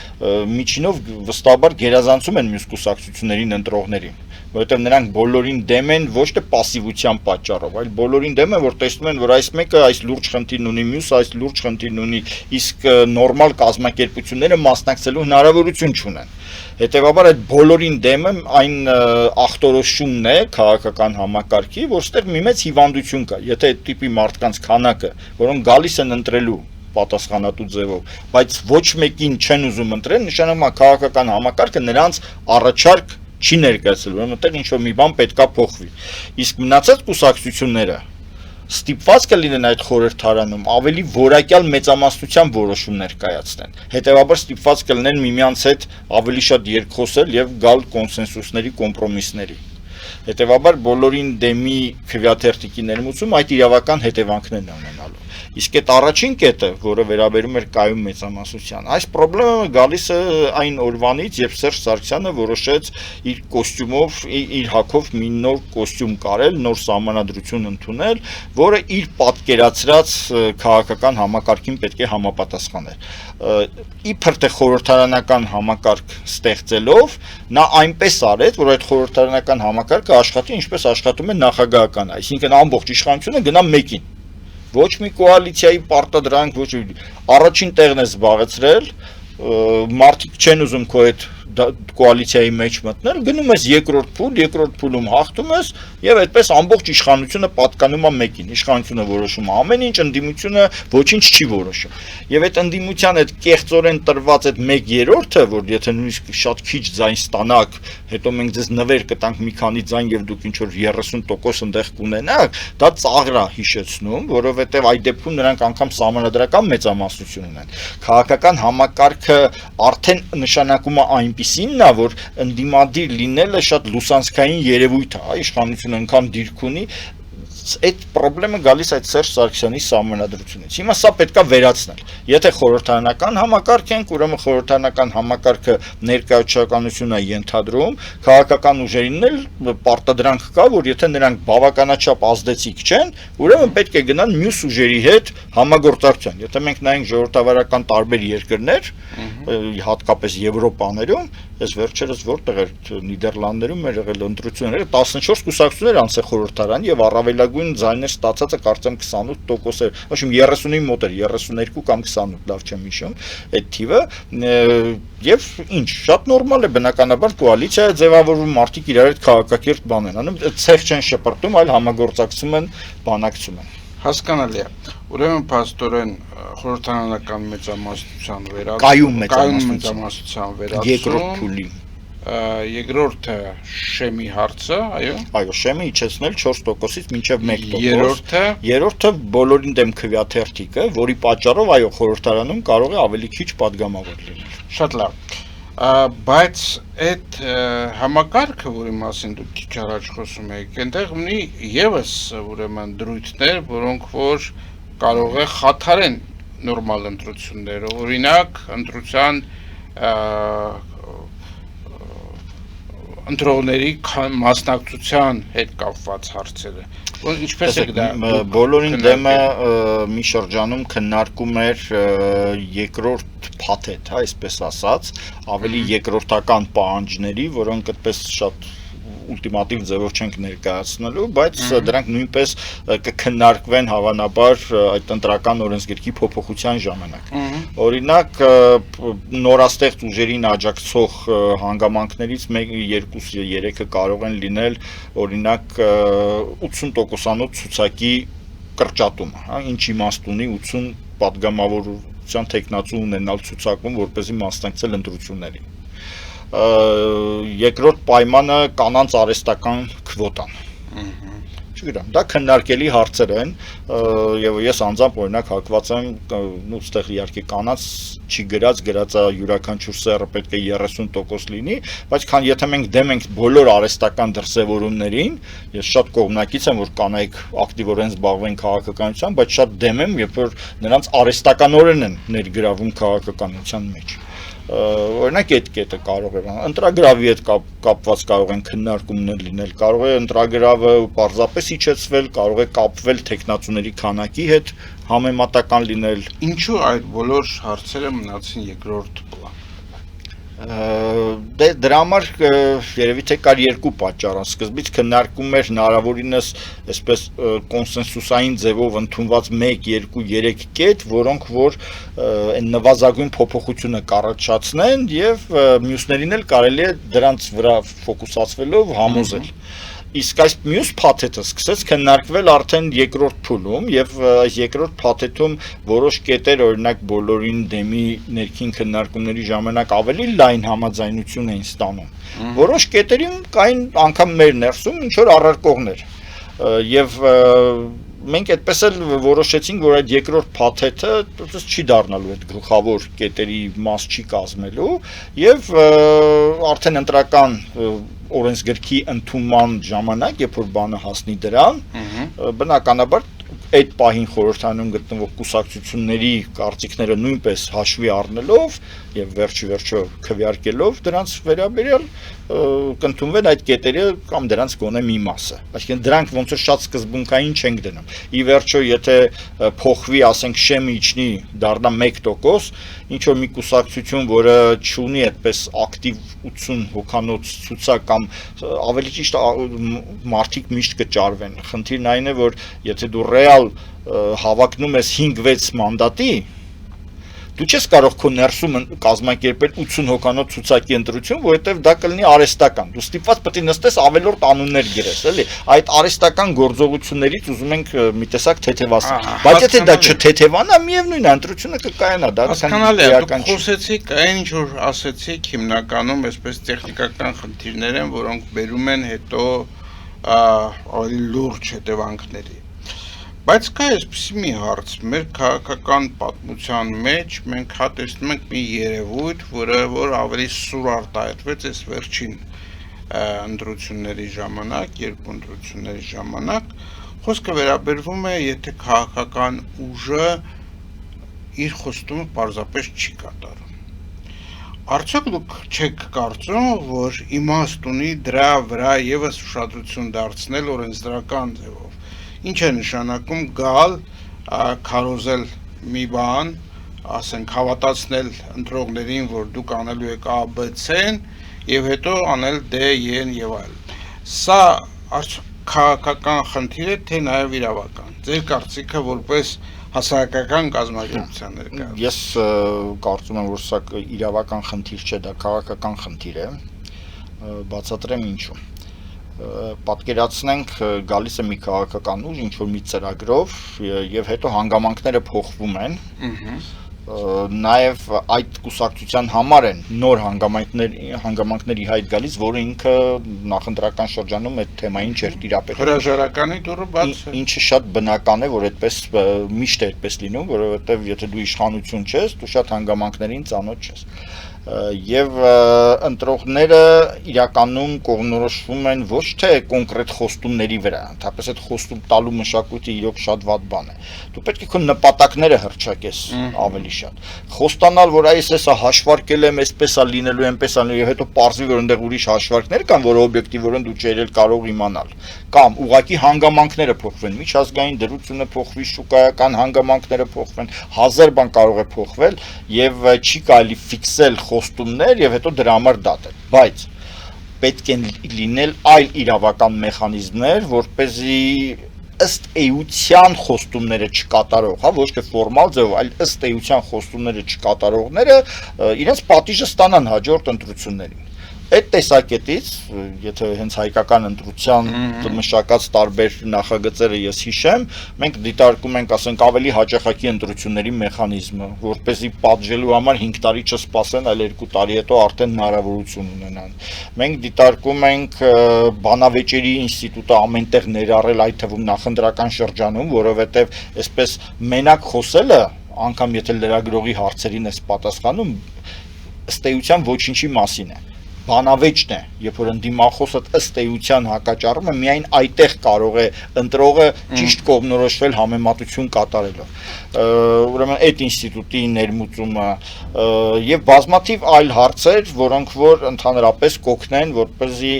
միջինով վստահաբար գերազանցում են մյուս կուսակցություններին ընտրողներին, որովհետև նրանք բոլորին դեմ են ոչ թե պասիվության պատճառով, այլ բոլորին դեմ են, որ տեսնում են, որ այս մեկը այս լուրջ խնդիրն ունի, մյուսը այս լուրջ խնդիրն ունի, իսկ նորմալ կազմակերպությունները մասնակցելու հնարավորություն չունեն։ Հետևաբար այդ բոլորին դեմը այն ախտորոշումն է քաղաքական համակարգի, որ ստեղ մի մեծ հիվանդություն կա։ Եթե այդ տիպի մարդկանց քանակը, որոնք գալիս են ընտրելու պատասխանատու ձևով, բայց ոչ մեկին չեն ուզում ընտրել, նշանակում է քաղաքական համակարգը նրանց առաջարկ չի ներկայացել, ուրեմն այդտեղ ինչ-որ մի բան պետքա փոխվի։ Իսկ մնացած կուսակցությունները ստիպված կլինեն այդ խորհրդարանում ավելի որակյալ մեծամասնությամբ որոշումներ կայացնեն։ Հետևաբար ստիպված կլինեն միմյանց հետ ավելի շատ երկխոսել եւ գալ կոնսենսուսների, կոմպրոմիսների։ Հետևաբար բոլորին դեմի քվեաթերթիկի ներմուծում այդ իրավական հետևանքներն է ունենալու։ Իսկ այդ առաջին կետը, որը վերաբերում էր կայուն մեծամասնության, այս խնդրը գալիս է այն օրվանից, երբ Սերժ Սարգսյանը որոշեց իր կոստյումով, իր հագով մի նոր կոստյում կարել, նոր սահմանադրություն ընդունել, որը իր պատկերացրած քաղաքական համակարգին պետք է համապատասխաներ։ Իբր թե խորհրդարանական համակարգ ստեղծելով, նա այնպես արեց, որ այդ խորհրդարանական համակարգը աշխատի ինչպես աշխատում է նախագահական, այսինքն ամբողջ իշխանությունը գնա մեկին։ Ոչ մի կոալիցիայի պարտադրանք, ոչ առաջին տեղն է զբաղեցրել, մարդիկ չեն ուզում քո այդ կոալիցիայի մեջ մտնել, գնում ես երկրորդ փուլում հաղթում ես եւ այդպես ամբողջ իշխանությունը պատկանում է մեկին, իշխանությունը որոշում է ամեն ինչ, ընդդիմությունը ոչինչ չի որոշում։ Եվ այդ ընդդիմության այդ կեղծորեն տրված այդ 1/3-ը, որ եթե նույնիսկ շատ քիչ ձայն ստանաք, հետո մենք ձեզ նվեր կտանք մի քանի ձայն եւ դուք ինչ որ 30% ընդեղ կունենաք, դա ծաղր է հիշեցնում, որովհետեւ այդ դեպքում նրանք անգամ սահմանադրական մեծամասնություն ունեն։ Քաղաքական համակարգը արդեն նշանակում է այնպիսինն է, որ ընդդիմադիր լինելը շատ լուսանցքային երևույթ է, իշխանությունը անգամ դիրք ունի, այդ խնդրը գալիս այդ Սերժ Սարգսյանի սահմանադրությունից։ Հիմա սա պետքա վերացնել։ Եթե խորհրդարանական համակարգ ենք, ուրեմն խորհրդարանական համակարգը ներկայացականություն է ենթադրում, քաղաքական ուժերին էլ պարտադրանք կա, որ եթե նրանք բավականաչափ ազդեցիկ չեն, ուրեմն պետք է գնան մյուս ուժերի հետ համագործակցության։ Եթե մենք նայենք ժողովրդավարական տարբեր երկրներ, հատկապես Եվրոպաներում, ես վերջերս որտեղ էր Նիդերլանդներում էր եղել ընտրությունները 14 կուսակցություններ անցել խորհրդարան եւ առավելագույն ձայներ ստացածը կարծեմ 28% էր, ոչ իմ 30-ի մոտ էր, 32 կամ 28, լավ չեմ հիշում, այդ թիվը եւ ինչ, շատ նորմալ է բնականաբար կոալիցիա է ձևավորվում, մարդիկ իրար հետ քաղաքակիրթ բան են անում, ցեղ չեն շպրտում, այլ համագործակցում են, բանակցում են։ Հասկանալի է։ Ուրեմն փաստորեն խորհրդարանական մեծամասնության կայուն մեծամասնության վերացում, երկրորդ փուլի երկրորդը շեմի հարցը, այո։ Այո, շեմը իջեցնել 4%-ից մինչև 1%։ Երրորդը բոլորին դեմ քվեաթերթիկը, որի պատճառով այո խորհրդարանում կարող է ավելի քիչ падգամավոր լինել։ Շատ լավ։ Բայց այդ համակարգը, որի մասին դուք քիչ առաջ խոսում եք, այնտեղ ունի եւս ուրեմն դրույթներ, որոնք որ կարող է խաթարեն նորմալ ընտրությունները, օրինակ ընտրության ընտրողների մասնակցության հետ կապված հարցերը։ Ինչպես է դա բոլորին դեմը մի շրջանում քննարկում էր երկրորդ փաթեթ, այսպես ասած, ավելի երկրորդական պահանջների, որոնք այդպես շատ ուլտիմատիվ ձևով չենք ներկայացնելու, բայց դրանք նույնպես կքննարկվեն հավանաբար այդ ընտրական օրենսգրքի փոփոխության ժամանակ։ Օրինակ նորաստեղծ ուժերին աջակցող հանգամանքներից 1-2-3-ը կարող են լինել օրինակ 80%-անոց ցուցակի կրճատումը, հա, ինչ իմաստ ունի 80 падգամավորության տեխնացու ունենալ ցուցակում, որպեսզի մասնակցել ընտրություններին։ Երկրորդ պայմանը կանանց արհեստական քվոտան։ Չգիտեմ, դա քննարկելի հարցեր են, եւ ես անձամբ օրինակ հակված եմ ու ստեղ իհարկե կանած չի գրած է յուրաքանչյուր սերը պետք է 30% լինի, բայց քան եթե մենք դեմ ենք բոլոր արհեստական դրսևորումներին, ես շատ կողմնակից եմ, որ կանայք ակտիվորեն զբաղվեն քաղաքականությամբ, բայց շատ դեմ եմ, երբ որ նրանց արհեստականորեն են ներգրավում քաղաքականության մեջ։ Օրինակ այդ կետը կարող է ընտրագրավի հետ կապված կարող են քննարկումներ լինել, կարող է ընտրագրավը պարզապես իջեցվել, կարող է կապվել տեխնացուների քանակի հետ համեմատական լինել։ Ինչու այդ բոլոր հարցերը մնացին երկրորդ պլան։ Դրա համար երևի թե կար երկու պատճառ, սկզբից քննարկում էր հնարավորինս այսպես կոնսենսուսային ձևով ընդունված 1, 2, 3 կետ, որոնք որ այն նվազագույն փոփոխությունը կառաջացնեն եւ մյուսներին էլ կարելի է դրանց վրա ֆոկուսացվելով համոզել։ Իսկ այս մյուս փաթեթը սկսեց քննարկվել արդեն երկրորդ փուլում եւ այս երկրորդ փաթեթում որոշ կետեր օրինակ բոլորին դեմի ներքին քննարկումների ժամանակ ավելի լայն համաձայնություն էին ստանում։ Որոշ կետերին կային անգամ մեր ներսում ինչ որ առարկողներ եւ մենք այդպես էլ որոշեցինք, որ այդ երկրորդ փաթեթը չի դառնալու այդ գլխավոր կետերի մաս չի կազմելու եւ արդեն ընտրական օրենսգրքի ընդունման ժամանակ, երբ որ բանը հասնի դրան, բնականաբար այդ պահին խորհրդանում գտնվող կուսակցությունների կարծիքները նույնպես հաշվի առնելով եւ վերջիվերջո քվեարկելով դրանց վերաբերյալ կընդունվեն այդ կետերը կամ դրանց գոնե մի մասը։ Այսինքն դրանք ոնց որ շատ սկզբունքային չենք դնում։ Ի վերջո, եթե փոխվի, ասենք շեմը իջնի, դառնա 1%, ինչ որ մի կուսակցություն, որը չունի այդպես ակտիվ 80 հոգանոց ցուցակ կամ ավելի ճիշտ մարդիկ միշտ կճարվեն։ Խնդիրն այն է, որ եթե դու ռեալ հավակնում ես 5-6 մանդատի, դու չես կարող քո ներսում կազմակերպել 80 հոգանոց ցուցակի ընտրություն, որովհետև դա կլինի արհեստական։ Դու ստիպված պետք է նստես ավելորդ անուններ գրես, էլի։ Այդ արհեստական գործողություններից ուզում ենք մի տեսակ թեթևացնել։ Բայց եթե դա չթեթևանա, միևնույն է, ընտրությունը կկայանա, դա հասկանալի է։ Դուք խոսեցիք, այն ինչ որ ասեցիք, հիմնականում այսպես տեխնիկական խնդիրներ են, որոնք բերում են հետո ավելի լուրջ հետևանքների։ Բայց կա այսպիսի մի հարց, մեր քաղաքական պատմության մեջ մենք հատեցնում ենք մի երևույթ, որ ավելի սուր արտահայտվեց այս վերջին ընտրությունների ժամանակ, երկու ընտրությունների ժամանակ, խոսքը վերաբերվում է, եթե քաղաքական ուժը իր խոստումը պարզապես չի կատարում։ Արդյոք դուք չեք կարծում, որ իմաստ ունի դրա վրա եւս ուշադրություն դարձնել օրենսդրական ձևով։ Ինչ է նշանակում գալ, քարոզել մի բան, ասենք հավատացնել ընտրողներին, որ դուք անելու եք A, B, C-ն եւ հետո անել D, E-ն եւ այլն։ Սա քաղաքական խնդիր է, թե նաեւ իրավական։ Ձեր կարծիքը որպես հասարակական կազմակերպության ներկայացուցիչ։ Ես կարծում եմ, որ սա իրավական խնդիր չէ, դա քաղաքական խնդիր է։ Բացատրեմ ինչու։ Պատկերացնենք գալիս է մի քաղաքական ուժ ինչ որ մի ծրագրով եւ հետո հանգամանքները փոխվում են նաեւ այդ կուսակցության համար են նոր հանգամանքների հայտ գալիս, որը ինքը նախընտրական շրջանում այդ թեմային չէր տիրապետում։ Հրաժարականի դուրը բաց է։ Ինչը շատ բնական է, որ այդպես միշտ է այդպես լինում, որովհետեւ եթե դու իշխանություն չես, դու շատ հանգամանքներին ծանոթ չես։ Եվ ընտրողները իրականում կողմնորոշվում են ոչ թե կոնկրետ խոստումների վրա, ընդհանրապես այդ խոստում տալու մշակույթը իրոք շատ վատ բան է։ Դու պետք է քո նպատակները հռչակես ավելի շատ։ Խոստանալ, որ այս էսա հաշվարկել եմ, այսպես է լինելու, այնպես է լինելու, եւ հետո պարզվի, որ այնտեղ ուրիշ հաշվարկներ կան, որ օբյեկտիվորեն դու չես կարող իմանալ։ Կամ ուղղակի հանգամանքները փոխվեն, միջազգային դրությունը փոխվի, շուկայական հանգամանքները փոխվեն, հազար բան կարող է փոխվել եւ չի կարելի ֆիքսել խոստումներ եւ հետո դրա համար դատել, բայց պետք է լինել այլ իրավական մեխանիզմներ, որպեսզի ըստ էության խոստումները չկատարող, հա, ոչ թե ֆորմալ ձևով, այլ ըստ էության խոստումները չկատարողները իրենց պատիժը ստանան հաջորդ ընտրություններին։ Այդ տեսակետից, եթե հենց հայկական ընտրության մշակած տարբեր նախագծերը ես հիշեմ, մենք դիտարկում ենք, ասենք, ավելի հաճախակի ընտրությունների մեխանիզմը, որպեսզի պատժելու համար 5 տարի չսպասեն, այլ 2 տարի հետո արդեն հնարավորություն ունենան։ Մենք դիտարկում ենք բանավեճերի ինստիտուտը ամենտեղ ներառել, այդ թվում նախընտրական շրջանում, որովհետև այսպես մենակ խոսելը, անգամ եթե լրագրողի հարցերին ես պատասխանում, ըստ էության ոչինչի մասին է։ Բանավեճն է, երբ որ ընդդիմախոսը ըստ էության հակաճառում է, միայն այդտեղ կարող է ընտրողը ճիշտ կողմնորոշվել համեմատություն կատարելով։ Ուրեմն այդ ինստիտուտի ներմուծումը եւ բազմաթիվ այլ հարցեր, որոնք որ ընդհանրապես կօգնեն, որպեսզի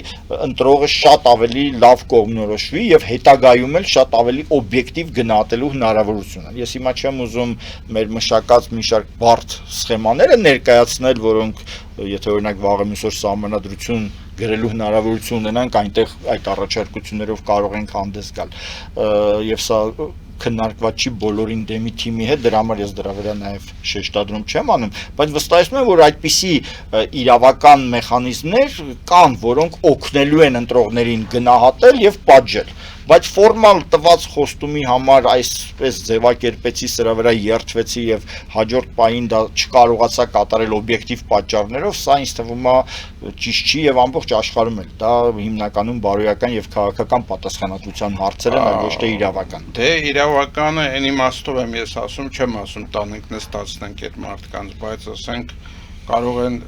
ընտրողը շատ ավելի լավ կողմնորոշվի եւ հետագայում էլ շատ ավելի օբյեկտիվ գնահատելու հնարավորություն ունենա։ Ես հիմա չեմ ուզում մեր մշակած մի շարք բարդ սխեմաները ներկայացնել, որոնք եթե օրինակ վաղը մյուսօր սահմանադրություն գրելու հնարավորություն ունենանք, այնտեղ այդ առաջարկություններով կարող ենք հանդես գալ։ Եվ սա քննարկված չի բոլորին դեմի թիմի հետ, դրա համար ես դրա վրա նաև շեշտադրում չեմ անում, բայց վստահեցնում եմ, որ այդպիսի իրավական մեխանիզմներ կան, որոնք օգնելու են ընտրողներին գնահատել եւ պատժել։ Բայց ֆորմալ տված խոստումի համար այսպես ձևակերպեցի, սրա վրա երթվեցի եւ հաջորդ պահին դա չկարողացա կատարել օբյեկտիվ պատճառներով, սա ինձ թվում է ճիշտ չի եւ ամբողջ աշխարհում էլ դա հիմնականում բարոյական եւ քաղաքական պատասխանատվության հարցեր են, այլ ոչ թե իրավական։ Դե իրավականը այն իմաստով եմ ես ասում, չեմ ասում տանենք նստացնենք այդ մարդկանց, բայց ասենք կարող են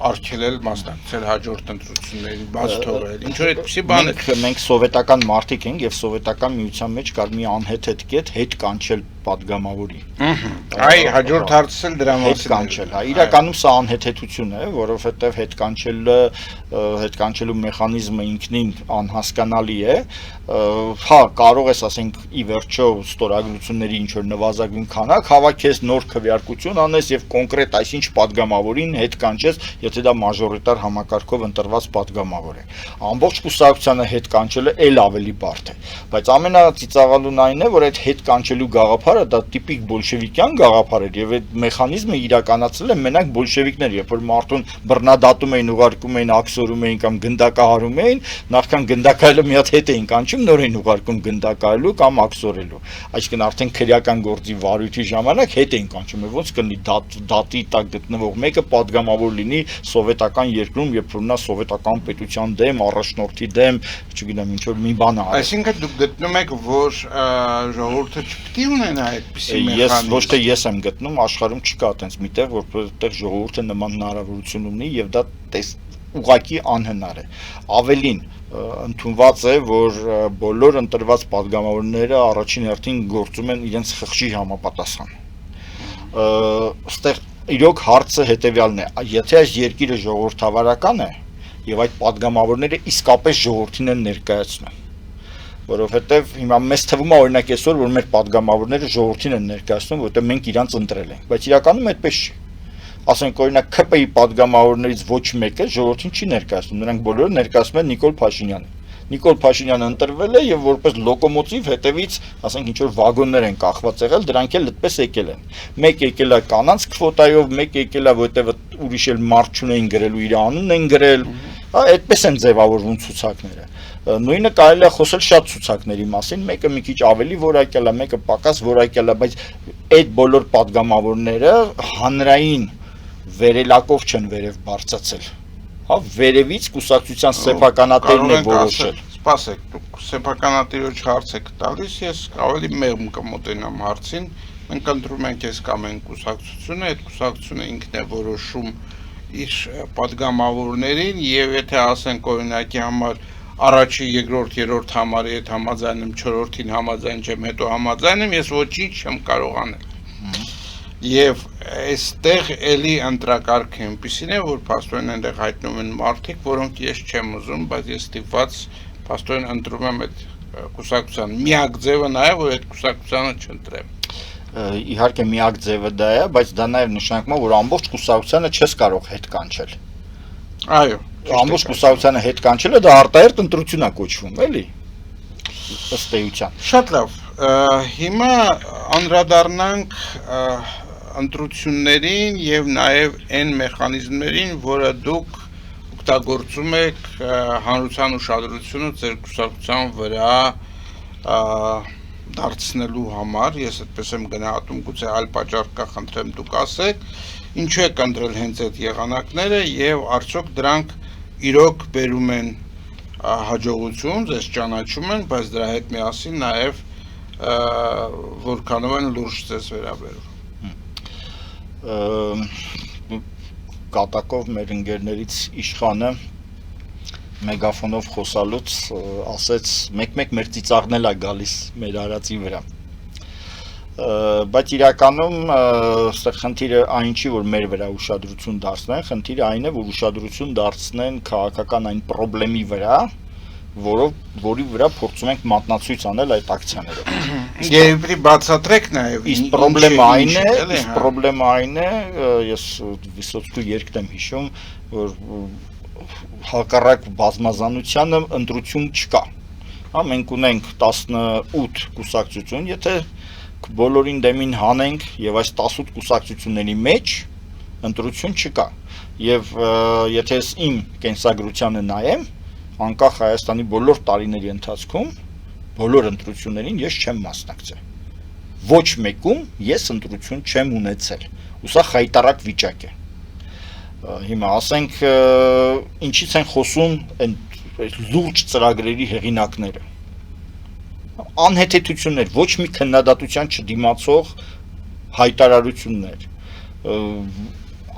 արգելել մասնակցել հաջորդ ընտրությունների բաց թողել։ Ինչ որ այդպեսի բան է։ Մենք սովետական մարդիկ ենք եւ սովետական միության մեջ կար մի անհետ կետ հետ կանչել պատգամավորի։ Այ հաջորդ հարցը դրա մասին կանչել, հա, իրականում սա անհեթեթություն է, որովհետեւ հետ կանչելու մեխանիզմը ինքնին անհասկանալի է։ Հա, կարող ես ասենք ի վերջո ստորագրությունների ինչ որ նվազագույն քանակ հավաքես, նոր քվեարկություն անես եւ կոնկրետ այսինչ պատգամավորին հետ կանչես, եթե դա մաժորիտար համակարգով ընտրված պատգամավոր է։ Ամբողջ կուսակցությանը հետ կանչելը ել ավելի բարդ է, բայց ամենածիծաղալուն այն է, որ այդ հետ կանչելու գաղափարը դա տիպիկ բոլշևիկյան գաղափար էր եւ այդ մեխանիզմը իրականացրել են մենակ բոլշևիկներ, երբ որ մարդուն բռնադատում էին, ուղարկում էին, աքսորում էին կամ գնդակահարում էին, նախքան գնդակահարելը մի հատ հետ էին կանչում, նոր էին ուղարկում գնդակահարելու կամ աքսորելու։ Այսինքն արդեն քրեական գործի վարույթի ժամանակ հետ էին կանչում, ոնց կլինի դատի տակ գտնվող մեկը պատգամավոր լինի սովետական երկրում, երբ որ նա սովետական պետության դեմ, առաջնորդի դեմ, չգիտեմ, ինչ որ մի բան է։ Այսինքն դուք գտնում եք, որ ժողովուրդը չպետք է ունենա այդպիսի մեխանիզմ։ Ես ոչ թե ես եմ գտնում, աշխարհում չկա այտենց միտեղ, որտեղ ժողովուրդը նման հնարավորություն ունի եւ դա ուղղակի անհնար է։ Ավելին ընդունված է, որ բոլոր ընտրված պատգամավորները առաջին հերթին գործում են իրենց խղճի համապատասխան։ Այստեղ իրոք հարցը հետեւյալն է. եթե այս երկիրը ժողովրդավարական է եւ այդ պատգամավորները իսկապես ժողովրդին են ներկայացնում, որովհետեւ հիմա մեզ թվում է օրինակ այսօր, որ մեր պատգամավորները ժողովրդին են ներկայացնում, որովհետեւ մենք իրանց ընտրել ենք, բայց իրականում այդպես չի։ Ասենք օրինակ ԿՊ-ի պատգամավորներից ոչ մեկը ժողովրդին չի ներկայացնում, նրանք բոլորը ներկայացնում են Նիկոլ Փաշինյանին։ Նիկոլ Փաշինյանը ընտրվել է եւ որպես լոկոմոտիվ հետևից, ասենք ինչ որ վագոններ են կախված եղել, դրանք էլ այդպես եկել են։ Մեկ եկել է կանանց քվոտայով, մեկ եկել է որտեւ ուրիշ էլ մարդ չունեն գրելու, իր անունն են գրել, այդպես են ձևավորվում ցուցակները։ Նույնը կարելի է խոսել շատ ցուցակների մասին, մեկը մի քիչ ավելի որակյալ է, մեկը պակաս որակյալ է, բայց այդ բոլոր պատգամավորները հանրային վերելակով չեն վերև բարձացել։ Հա, վերևից կուսակցության սեփականատերն է որոշել։ Սպասեք, դուք սեփականատիրոջ հարց եք տալիս, ես ավելի մեղմ կմոտենամ հարցին։ Մենք ընտրում ենք այս կամ այն կուսակցությունը, այդ կուսակցությունը ինքն է որոշում իր պատգամավորներին եւ եթե ասենք օրինակի համար առաջի, երկրորդ, երրորդ համարի հետ համաձայնում, չորրորդին համաձայն չեմ, հետո համաձայնում, ես ոչինչ չեմ կարող անել։ Եվ այստեղ էլի ընտրակարգը այնպիսին է, որ փաստորեն այնտեղ հայտնվում են մարդիկ, որոնք ես չեմ ուզում, բայց ես ստիպված փաստորեն ընտրում եմ այդ կուսակցության։ Միակ ձևը նա է, որ այդ կուսակցությանը չընտրեմ։ Իհարկե միակ ձևը դա է, բայց դա նաև նշանակում է, որ ամբողջ կուսակցությանը չես կարող հետ կանչել։ Այո, ամբողջ կուսակցությանը հետ կանչելը դա արտահերթ ընտրություն է կոչվում, էլի։ Ըստ էության։ Շատ լավ։ Հիմա անդրադառնանք ընտրություններին եւ նաեւ այն մեխանիզմներին, որը դուք օգտագործում եք հանրության ուշադրությունը ձեր կուսակցության վրա դարձնելու համար, ես այդպես եմ գնահատում, գուցե այլ պատճառ կա, խնդրեմ դուք ասեք, ինչու եք ընտրել հենց այդ եղանակները եւ արդյոք դրանք իրոք բերում են հաջողություն, ձեզ ճանաչում են, բայց դրա հետ միասին նաեւ որքանով են լուրջ ձեզ վերաբերում։ Կատակով մեր ընկերներից իշխանը մեգաֆոնով խոսալուց ասեց մեկ-մեկ մեր ծիծաղն էլ է գալիս մեր արածի վրա, բայց իրականում այստեղ խնդիրը այն չի, որ մեր վրա ուշադրություն դարձնեն, խնդիրը այն է, որ ուշադրություն դարձնեն քաղաքական այն խնդրի վրա, որի վրա փորձում ենք մատնացույց անել այդ ակցիաներով։ Երբ բացատրեք նաեւ իսկ խնդրեմը այն է, ես Վիսոցկու երկն եմ հիշում, որ հակառակ բազմազանությանը ընտրություն չկա։ Հա, մենք ունենք 18 կուսակցություն, եթե բոլորին դեմին հանենք եւ այս 18 կուսակցությունների մեջ ընտրություն չկա։ Եվ եթե ես իմ կենսագրությանը նայեմ, անկախ Հայաստանի բոլոր տարիների ընթացքում բոլոր ընտրություններին ես չեմ մասնակցել։ Ոչ մեկում ես ընտրություն չեմ ունեցել։ Ու սա խայտարակ վիճակ է։ Հիմա ասենք ինչից են խոսում այն լուրջ ծրագրերի հեղինակները։ Անհեթեթություններ, ոչ մի քննադատության չդիմացող հայտարարություններ,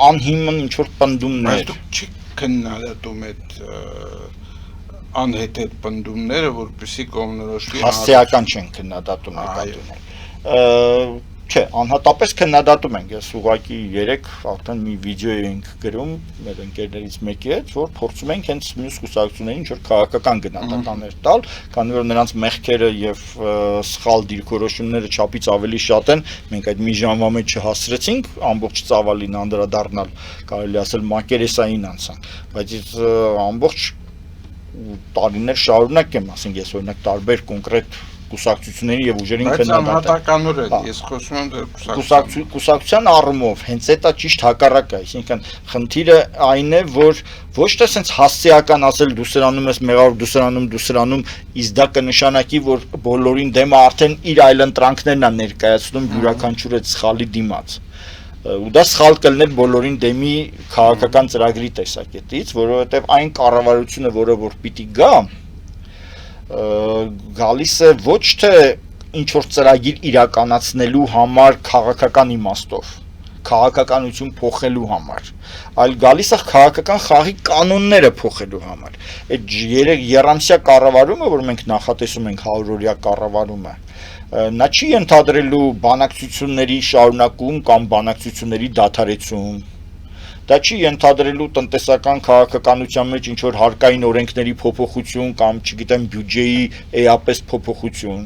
անհիմն ինչ-որ պնդումներ։ Բայց դուք չեք քննադատում այդ անհեթեթ պնդումները, որպեսզի կողմնորոշվի հասցեական չեն քննադատում նկատում։ Չէ, անհատապես քննադատում ենք, ես ուղղակի երեք արդեն մի վիդեո էինք գրում մեր ընկերներից մեկի հետ, որ փորձում ենք հենց մյուս կուսակցություններին ինչ-որ քաղաքական գնահատականներ տալ, քանի որ նրանց մեղքերը եւ սխալ դիրքորոշումները չափից ավելի շատ են, մենք այդ մի ժամվա մեջ չհասցրեցինք ամբողջ ծավալին անդրադառնալ, կարելի ասել մակերեսային անցանք, բայց ամբողջ տարիներ շարունակ եմ, ասենք ես օրինակ տարբեր կոնկրետ կուսակցությունների եւ ուժերին քննադատել։ Բայց անհատականորեն ես խոսում եմ դեր կուսակցության առումով հենց դա ճիշտ հակառակը է, այսինքն խնդիրը այն է, որ ոչ թե sense հասցեական ասել դու սրանում ես մեղավոր դու սրանում, իսկ դա կնշանակի, որ բոլորին դեմը արդեն իր այլընտրանքներն է ներկայացնում յուրաքանչյուր այդ սխալի դիմաց։ Ու դա սխալ կլներ բոլորին դեմի քաղաքական ծրագրի տեսակետից, որովհետեւ այն կառավարությունը, որը որ պիտի գա, գալիս է ոչ թե ինչ-որ ծրագիր իրականացնելու համար քաղաքական իմաստով, քաղաքականություն փոխելու համար, այլ գալիս է քաղաքական խաղի կանոնները փոխելու համար։ Այդ երամսյա կառավարումը, որ մենք նախատեսում ենք 100-օրյա կառավարումը, նա չի ենթադրելու բանակցությունների շարունակում կամ բանակցությունների դադարեցում։ Դա չի ենթադրելու տնտեսական քաղաքականության մեջ ինչ-որ հարկային օրենքների փոփոխություն կամ, չգիտեմ, բյուջեի էապես փոփոխություն։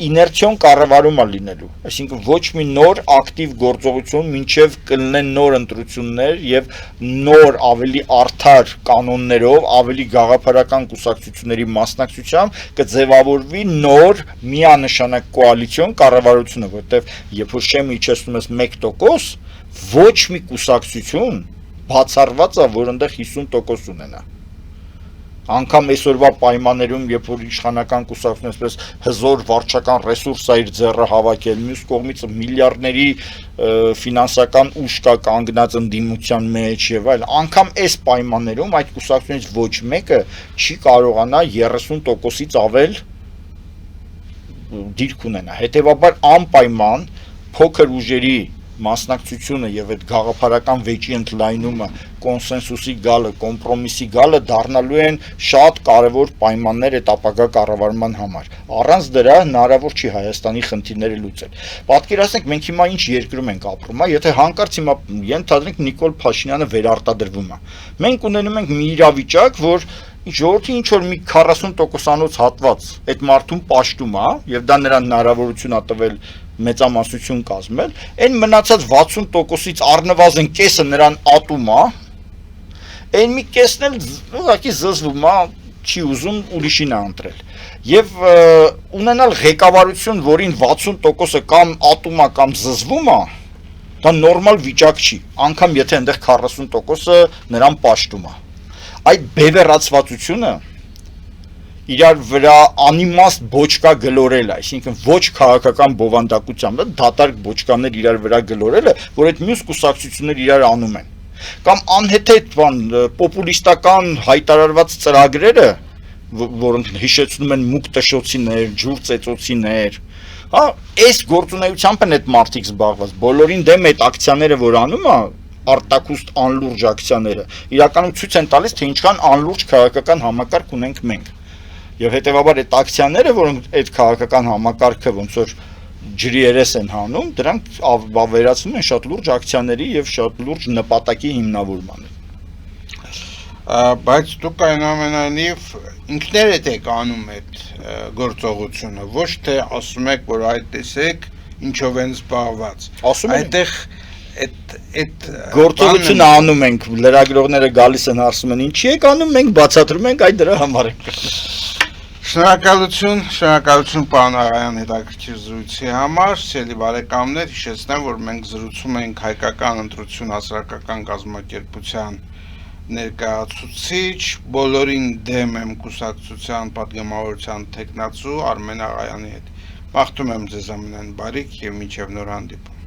Իներցիոն կառավարում է լինելու, այսինքն ոչ մի նոր ակտիվ գործողություն մինչև կլինեն նոր ընտրություններ եւ նոր ավելի արդար կանոններով, ավելի գաղափարական կուսակցությունների մասնակցությամբ կձևավորվի նոր միանշանակ կոալիցիոն կառավարությունը, որտեղ երբ որ շեմը իջեցնում ես 1%, ոչ մի կուսակցություն բացառված է, որ այնտեղ 50% ունենա։ Անկամ այսօրվա պայմաններում, երբ որ իշխանական կուսակցությունը այսպես հզոր վարչական ռեսուրս է իր ձեռը հավաքել, մյուս կողմից միլիարդների ֆինանսական ուժ կա կանգնած ընդդիմության մեջ եւ այլ, անկամ այս պայմաններում այդ կուսակցությունից ոչ մեկը չի կարողանա 30%-ից ավել դիրք ունենա։ Հետևաբար անպայման փոքր ուժերի մասնակցությունը եւ այդ գաղափարական վեճի ընդլայնումը, կոնսենսուսի գալը, կոմպրոմիսի գալը դառնալու են շատ կարևոր պայմաններ այդ ապագա կառավարման համար։ Առանց դրա հնարավոր չի Հայաստանի խնդիրները լուծել։ Պատկերացնենք մենք հիմա ինչ երկրում ենք ապրում, եթե հանկարծ հիմա ենթադրենք Նիկոլ Փաշինյանը վերարտադրվում է։ Մենք ունենում ենք մի իրավիճակ, որ ժողովրդի ինչ որ մի 40%-անոց հատված այդ մարդուն պաշտում է եւ դա նրան հնարավորություն է տվել մեծամասնություն կազմել, այն մնացած 60%-ից առնվազն կեսը նրան ատում է, այն մի կեսն էլ ուղղակի զզվում է, չի ուզում ուրիշին է ընտրել։ Եվ ունենալ ղեկավարություն, որին 60%-ը կամ ատում է կամ զզվում է, դա նորմալ վիճակ չի, անգամ եթե այնտեղ 40%-ը նրան պաշտում է։ այդ բևեռացվածությունը իրար վրա անիմաստ բոճկա գլորելը, այսինքն ոչ քաղաքական բովանդակությամբ, դատարկ բոճկաներ իրար վրա գլորելը, որ այդ մյուս կուսակցությունները իրար անում են։ Կամ անհեթեթ պոպուլիստական հայտարարված ծրագրերը, որոնք հիշեցնում են մուկ տշոցիներ, ջուր ծեծոցիներ, հա, այս գործունեությամբ են այդ մարդիկ զբաղված, բոլորին դեմ այդ ակցիաները, որ անում է, արտակուստ անլուրջ ակցիաները, իրականում ցույց են տալիս, թե ինչքան անլուրջ քաղաքական համակարգ ունենք մենք։ Եվ հետևաբար այդ ակցիաները, որոնք այդ քաղաքական համակարգը ոնց որ ջրի երես են հանում, դրանք վերածվում են շատ լուրջ ակցիաների եւ շատ լուրջ նպատակի հիմնավորմանը։ Բայց դուք այնուամենայնիվ ինքներդ եք անում այդ գործողությունը, ոչ թե ասում եք, որ այդ տեսեք ինչով են զբաղված։ Ասում են այդտեղ այդ գործողությունը անում ենք, լրագրողները գալիս են ասում են ինչի եք անում, մենք բացատրում ենք այդ դրա համար ենք։ Շնորհակալություն պարոն Աղայան հետաքրքիր զրույցի համար, սիրելի բարեկամներ, հիշեցնեմ, որ մենք զրուցում ենք հայկական ընտրություն հասարակական կազմակերպության ներկայացուցիչ, բոլորին դեմ եմ կուսակցության պատգամավորության թեկնածու Արմեն Աղայանի հետ։ Մաղթում եմ ձեզ ամենայն բարիք եւ մինչեւ նոր հանդիպում։